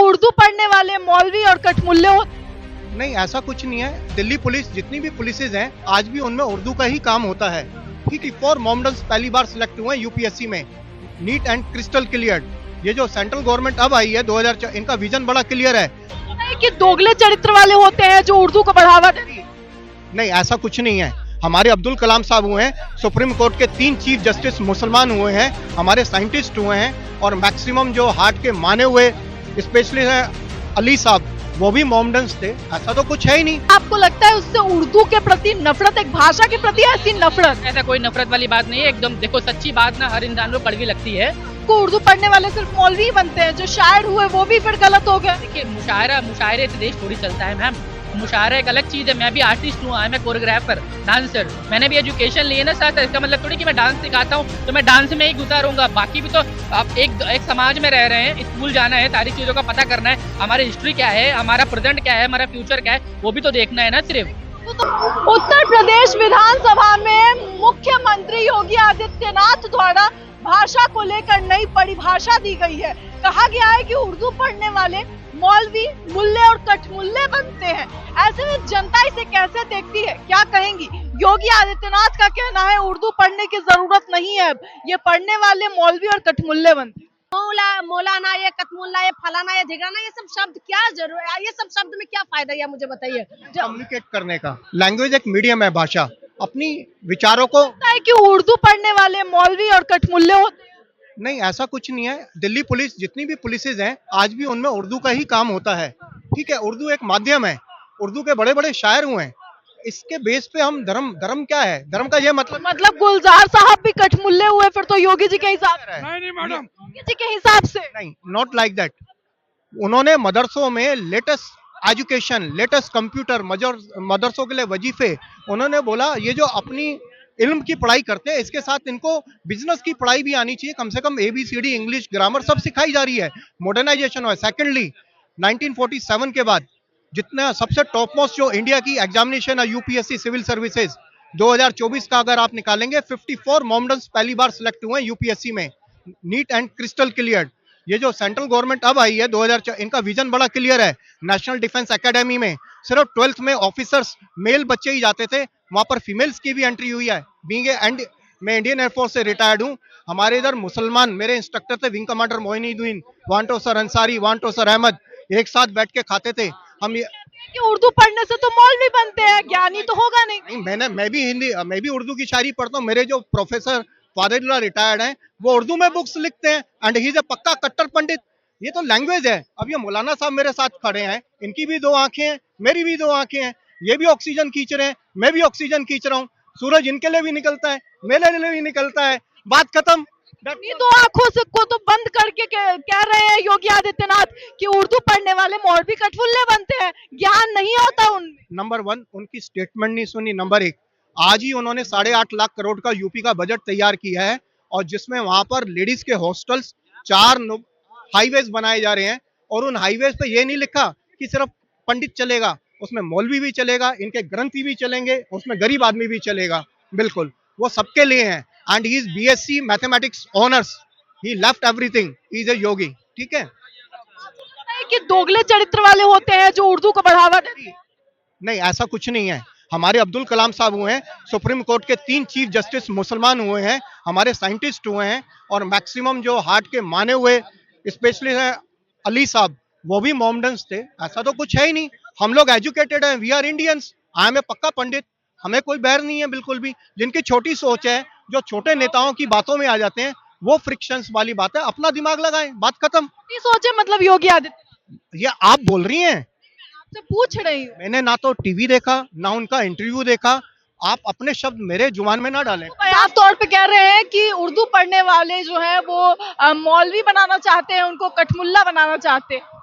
उर्दू पढ़ने वाले मौलवी और कठमुल्ले हो? नहीं, ऐसा कुछ नहीं है। दिल्ली पुलिस जितनी भी पुलिसेज हैं आज भी उनमें उर्दू का ही काम होता है। ठीक है, 4 मॉडल्स पहली बार सिलेक्ट हुए हैं यूपीएससी में, नीट एंड क्रिस्टल क्लियर। ये जो सेंट्रल गवर्नमेंट अब आई है 2004, इनका विजन बड़ा क्लियर है। कि दोगले चरित्र वाले होते हैं जो उर्दू को बढ़ावा देते हैं। नहीं, ऐसा कुछ नहीं है। हमारे अब्दुल कलाम साहब हुए हैं, सुप्रीम कोर्ट के 3 चीफ जस्टिस मुसलमान हुए हैं, हमारे साइंटिस्ट हुए हैं, और मैक्सिमम जो हार्ट के माने हुए स्पेशलिस्ट हैं अली साहब, वो भी मोहम्मडन्स थे। ऐसा तो कुछ है ही नहीं। आपको लगता है उससे उर्दू के प्रति नफरत, एक भाषा के प्रति ऐसी नफरत? ऐसा कोई नफरत वाली बात नहीं है। एकदम देखो, सच्ची बात ना हर इंसान को कड़वी लगती है। को उर्दू पढ़ने वाले सिर्फ मौलवी ही बनते हैं, जो शायर हुए वो भी फिर गलत हो गए। देखिए, मुशायरे से देश थोड़ी चलता है मैम। मुशायरा एक अलग चीज है। मैं भी आर्टिस्ट हूँ, मैं कोरियोग्राफर, डांसर। मैंने भी एजुकेशन ली है ना साथ। इसका मतलब थोड़ी कि मैं डांस सिखाता हूँ तो मैं डांस में ही गुजारूंगा। बाकी भी तो आप एक समाज में रह रहे हैं, स्कूल जाना है, सारी चीजों का पता करना है, हमारी हिस्ट्री क्या है, हमारा प्रेजेंट क्या है, हमारा फ्यूचर क्या है, वो भी तो देखना है ना सिर्फ। उत्तर प्रदेश विधानसभा में मुख्यमंत्री योगी आदित्यनाथ द्वारा भाषा को लेकर नई परिभाषा दी गई है। कहा गया है कि उर्दू पढ़ने वाले मौलवी मुल्ले और कठमुल्ले बनते हैं। ऐसे में जनता इसे कैसे देखती है, क्या कहेंगी? योगी आदित्यनाथ का कहना है उर्दू पढ़ने की जरूरत नहीं है, अब ये पढ़ने वाले मौलवी और कठमुल्ले बनते हैं। मौलाना, ये कतमुल्ला, ये फलाना, ये ढिगाना, ये सब शब्द क्या जरूर है? ये सब शब्द में क्या फायदा है, मुझे बताइए। कम्युनिकेट करने का लैंग्वेज एक मीडियम है, भाषा अपनी विचारों को। लगता है कि उर्दू पढ़ने वाले मौलवी और कठमुल्ले होते हैं। नहीं, ऐसा कुछ नहीं है। दिल्ली पुलिस जितनी भी पुलिसेज हैं आज भी उनमें उर्दू का ही काम होता है। ठीक है, उर्दू एक माध्यम है। उर्दू के बड़े बड़े शायर हुए हैं। इसके बेस पे हम धर्म क्या है, धर्म का ये मतलब गुलजार साहब भी कठमुल्ले हुए फिर तो योगी जी के हिसाब से? नहीं मैडम, योगी जी के हिसाब से नहीं, नॉट लाइक दैट। उन्होंने मदरसों में लेटेस्ट एजुकेशन, लेटेस्ट कंप्यूटर, मदरसों के लिए वजीफे, उन्होंने बोला ये जो अपनी इल्म की पढ़ाई करते हैं इसके साथ इनको बिजनेस की पढ़ाई भी आनी चाहिए। कम से कम ABCD, इंग्लिश, ग्रामर सब सिखाई जा रही है, मॉडर्नाइजेशन है। सेकेंडली 1947 के बाद जितना सबसे टॉप मोस्ट जो इंडिया की एग्जामिनेशन है यूपीएससी सिविल सर्विसेज 2024 का अगर आप निकालेंगे 54 मॉडल्स पहली बार सिलेक्ट हुए हैं यूपीएससी में, नीट एंड क्रिस्टल क्लियर। ये जो सेंट्रल गवर्नमेंट अब आई है 2004, इनका विजन बड़ा क्लियर है। नेशनल डिफेंस एकेडमी में सिर्फ 12th में ऑफिसर्स मेल बच्चे ही जाते थे, वहां पर फीमेल्स की भी एंट्री हुई है। एंड मैं इंडियन एयरफोर्स से रिटायर्ड हूँ। हमारे इधर मुसलमान मेरे इंस्ट्रक्टर थे, विंग कमांडर मोइनुद्दीन, वांटो सर अंसारी, वांटो सर अहमद, एक साथ बैठ के खाते थे हम। ये कि उर्दू पढ़ने से तो मौलवी बनते हैं, ज्ञानी तो होगा नहीं। मैं भी उर्दू की शायरी पढ़ता हूँ। मेरे जो प्रोफेसर फादरुल्लाह रिटायर्ड हैं वो उर्दू में बुक्स लिखते हैं, एंड ही इज अ पक्का कट्टर पंडित। ये तो लैंग्वेज है। अब ये मौलाना साहब मेरे साथ खड़े हैं, इनकी भी 2 आंखें हैं, मेरी भी 2 आंखें हैं। ये भी ऑक्सीजन खींच रहे हैं, मैं भी ऑक्सीजन खींच रहा हूँ। सूरज इनके लिए भी निकलता है, मेरे लिए भी निकलता है। बात खत्म। ये तो आंखों से को तो बंद करके कह रहे हैं योगी आदित्यनाथ कि उर्दू पढ़ने वाले मौलवी कठमुल्ले बनते हैं, ज्ञान नहीं होता उनमें। नंबर 1 उनकी स्टेटमेंट नहीं सुनी। नंबर 1, आज ही उन्होंने 8.5 लाख करोड़ का यूपी का बजट तैयार किया है, और जिसमें वहां पर लेडीज के हॉस्टल्स 4 हाईवेज बनाए जा रहे हैं, और उन हाईवेज पे ये नहीं लिखा कि सिर्फ पंडित चलेगा, उसमें मौलवी भी चलेगा, इनके ग्रंथी भी चलेंगे, उसमें गरीब आदमी भी चलेगा। बिल्कुल, वो सबके लिए है। And he is BSc mathematics honours, he left everything, he is a yogi. ठीक है, कि दोगले चरित्र वाले होते हैं जो उर्दू को बढ़ावा देते हैं। नहीं, ऐसा कुछ नहीं है। हमारे अब्दुल कलाम साहब हुए हैं, सुप्रीम कोर्ट के 3 चीफ जस्टिस मुसलमान हुए हैं, हमारे साइंटिस्ट हुए हैं, और मैक्सिमम जो हार्ट के माने हुए स्पेशलिस्ट हैं अली साहब, वो भी मोहम्मडन्स थे। ऐसा तो कुछ है ही नहीं। हम लोग एजुकेटेड हैं, we are Indians. I am a pakka pandit, हमें कोई बैर नहीं है बिल्कुल भी। जिनकी छोटी सोच है, जो छोटे नेताओं की बातों में आ जाते हैं, वो फ्रिक्शंस वाली बात है। अपना दिमाग लगाएं, बात खत्म। नहीं सोचे मतलब योगी आदित्यनाथ? ये आप बोल रही हैं, आपसे पूछ रही हूँ। मैंने ना तो टीवी देखा ना उनका इंटरव्यू देखा। आप अपने शब्द मेरे जुबान में ना डालें। आप तौर पे कह रहे हैं कि उर्दू पढ़ने वाले जो है वो मौलवी बनाना चाहते हैं, उनको कठमुल्ला बनाना चाहते हैं।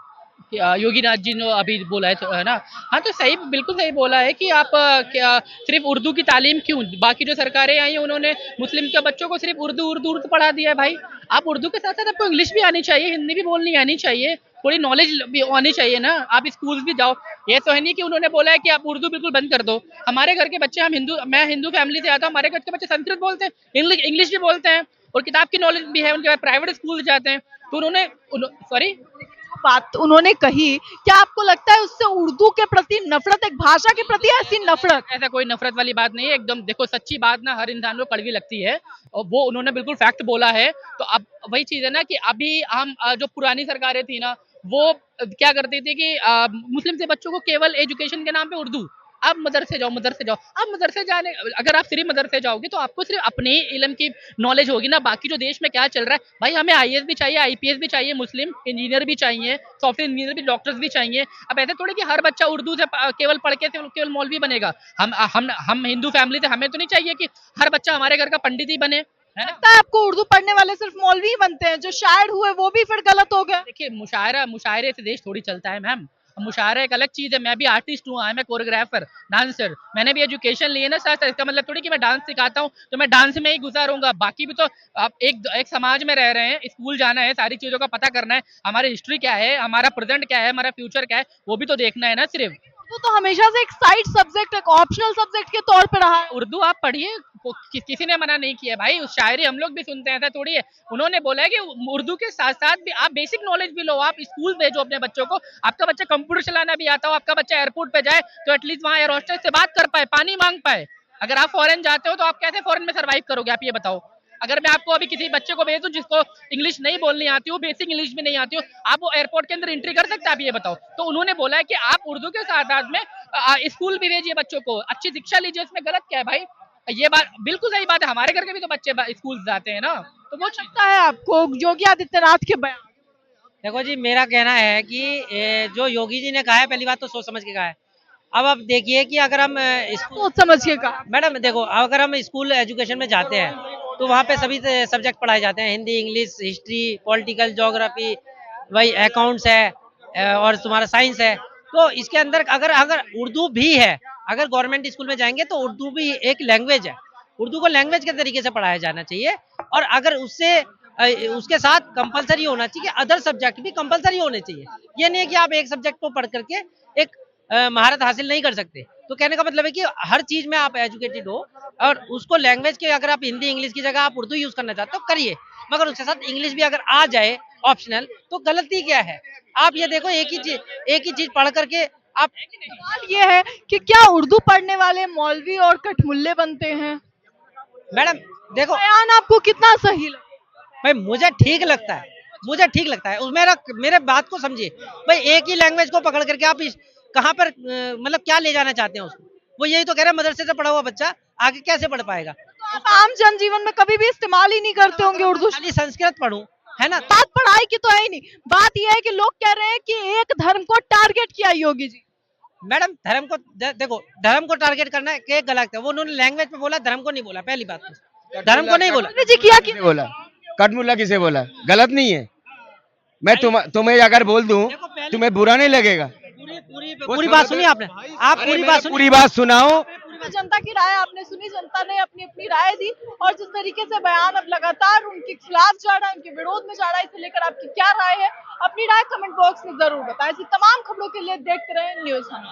योगी नाथ जी ने अभी बोला है ना। हाँ, तो सही, बिल्कुल सही बोला है कि आप क्या सिर्फ उर्दू की तालीम क्यों? बाकी जो सरकारें आई हैं उन्होंने मुस्लिम के बच्चों को सिर्फ उर्दू पढ़ा दिया है। भाई, आप उर्दू के साथ साथ आपको इंग्लिश भी आनी चाहिए, हिंदी भी बोलनी आनी चाहिए, थोड़ी नॉलेज भी आनी चाहिए ना। आप स्कूल भी जाओ। ये तो है नहीं कि उन्होंने बोला है कि आप उर्दू बिल्कुल बंद कर दो। हमारे घर के बच्चे, मैं हिंदू फैमिली से आता हूँ, हमारे घर के बच्चे संस्कृत बोलते हैं, इंग्लिश भी बोलते हैं, और किताब की नॉलेज भी है, उनके प्राइवेट स्कूल जाते हैं। तो उन्होंने बात उन्होंने कही, क्या आपको लगता है उससे उर्दू के प्रति नफरत, एक भाषा के प्रति ऐसी नफरत? ऐसा कोई नफरत वाली बात नहीं है, एकदम देखो सच्ची बात ना हर इंसान को कड़वी लगती है और वो उन्होंने बिल्कुल फैक्ट बोला है। तो अब वही चीज है ना कि अभी हम जो पुरानी सरकारें थी ना वो क्या करती थी कि मुस्लिम से बच्चों को केवल एजुकेशन के नाम पे उर्दू, आप मदरसे जाओ मदरसे जाओ। आप मदरसे जाने, अगर आप सिर्फ मदरसे जाओगे तो आपको सिर्फ अपने ही इल्म की नॉलेज होगी ना, बाकी जो देश में क्या चल रहा है। भाई हमें आईएएस भी चाहिए, आईपीएस भी चाहिए, मुस्लिम इंजीनियर भी चाहिए, सॉफ्टवेयर इंजीनियर भी, डॉक्टर्स भी चाहिए। अब ऐसे थोड़ी कि हर बच्चा उर्दू से केवल पढ़ के केवल मौलवी बनेगा। हम हिंदू फैमिली से, हमें तो नहीं चाहिए कि हर बच्चा हमारे घर का पंडित ही बने, है ना। लगता है आपको उर्दू पढ़ने वाले सिर्फ मौलवी ही बनते हैं, जो शायर हुए वो भी फिर गलत हो गए? देखिए मुशायरे से देश थोड़ी चलता है मैम। मुशायरा एक अलग चीज है। मैं भी आर्टिस्ट हूँ, मैं कोरियोग्राफर, डांसर, मैंने भी एजुकेशन ली है ना साथ। इसका मतलब थोड़ी कि मैं डांस सिखाता हूँ तो मैं डांस में ही घुसा रहूंगा। बाकी भी तो आप एक समाज में रह रहे हैं, स्कूल जाना है, सारी चीजों का पता करना है, हमारी हिस्ट्री क्या है, हमारा प्रेजेंट क्या है, हमारा फ्यूचर क्या है, वो भी तो देखना है ना सिर्फ। उर्दू तो हमेशा से एक साइड सब्जेक्ट, एक ऑप्शनल सब्जेक्ट के तौर पर रहा है। उर्दू आप पढ़िए, किसी ने मना नहीं किया भाई। उस शायरी हम लोग भी सुनते हैं, ऐसा थोड़ी है। उन्होंने बोला है कि उर्दू के साथ साथ भी आप बेसिक नॉलेज भी लो। आप स्कूल भेजो अपने बच्चों को। आपका बच्चा कंप्यूटर चलाना भी आता हो, आपका बच्चा एयरपोर्ट पे जाए तो एटलीस्ट वहाँ एयर होस्टेस से बात कर पाए, पानी मांग पाए। अगर आप फॉरेन जाते हो तो आप कैसे फॉरेन में सर्वाइव करोगे, आप ये बताओ। अगर मैं आपको अभी किसी बच्चे को भेज दूं जिसको इंग्लिश नहीं बोलनी आती हो, बेसिक इंग्लिश भी नहीं आती हो, आप वो एयरपोर्ट के अंदर एंट्री कर सकते हैं, आप ये बताओ। तो उन्होंने बोला है कि आप उर्दू के साथ साथ में स्कूल भी भेजिए बच्चों को, अच्छी शिक्षा लीजिए। इसमें गलत क्या है भाई? ये बात बिल्कुल सही बात है। हमारे घर के भी तो बच्चे स्कूल जाते हैं ना, तो वो लगता है आपको योगी आदित्यनाथ के बयान? देखो जी, मेरा कहना है कि जो योगी जी ने कहा है, पहली बात तो सोच समझ के कहा है। अब आप देखिए कि अगर हम सोच समझ के कहा। मैडम देखो, अगर हम स्कूल एजुकेशन में जाते हैं तो वहाँ पे सभी सब्जेक्ट पढ़ाए जाते हैं, Hindi, English, history, political, geography, वही अकाउंट्स है, और तुम्हारा साइंस है। तो इसके अंदर अगर अगर उर्दू भी है, अगर गवर्नमेंट स्कूल में जाएंगे तो उर्दू भी एक लैंग्वेज है। उर्दू को लैंग्वेज के तरीके से पढ़ाया जाना चाहिए। और अगर उसके साथ कंपलसरी होना चाहिए, अदर सब्जेक्ट भी कंपलसरी होने चाहिए। ये नहीं है कि आप एक सब्जेक्ट को पढ़ करके एक महारत हासिल नहीं कर सकते। तो कहने का मतलब है कि हर चीज में आप एजुकेटेड हो, और उसको लैंग्वेज के अगर आप हिंदी इंग्लिश की जगह आप उर्दू यूज करना चाहते हो करिए, मगर उसके साथ इंग्लिश भी अगर आ जाए ऑप्शनल तो गलती क्या है? आप ये देखो, एक ही चीज पढ़ करके आप सवाल ये है कि क्या उर्दू पढ़ने वाले मौलवी और कठमुल्ले बनते हैं? मैडम देखो बयान आपको कितना सही लगा? भाई, मुझे ठीक लगता है, मुझे ठीक लगता है। मेरे बात को समझिए भाई। एक ही लैंग्वेज को पकड़ करके आप कहाँ पर मतलब क्या ले जाना चाहते हैं उसको? वो यही तो कह रहे हैं, मदरसे से पढ़ा हुआ बच्चा आगे कैसे पढ़ पाएगा? तो आप आम जनजीवन में कभी भी इस्तेमाल ही नहीं करते होंगे उर्दू। खाली संस्कृत पढ़ूं, है ना? बात पढ़ाई की तो है ही नहीं, बात यह है कि लोग कह रहे हैं कि एक धर्म को टारगेट किया योगी जी। मैडम धर्म को देखो, धर्म को टारगेट करना है गलत है। वो उन्होंने लैंग्वेज पे बोला, धर्म को नहीं बोला। पहली बात तो धर्म को नहीं बोला। योगी जी किया कि किसे बोला? कटमुल्ला किसे बोला? गलत नहीं है। मैं तुम्हें अगर बोल दूं तुम्हें बुरा नहीं लगेगा? पूरी बात सुनिए आपने, आप पूरी बात सुनिए। पूरी बात सुनाओ। जनता की राय आपने सुनी, जनता ने अपनी अपनी राय दी, और जिस तरीके से बयान अब लगातार उनके खिलाफ जा रहा है, उनके विरोध में जा रहा है, इसे लेकर आपकी क्या राय है? अपनी राय कमेंट बॉक्स में जरूर बताएं। ऐसी तमाम खबरों के लिए देखते रहें न्यूज़ हंट।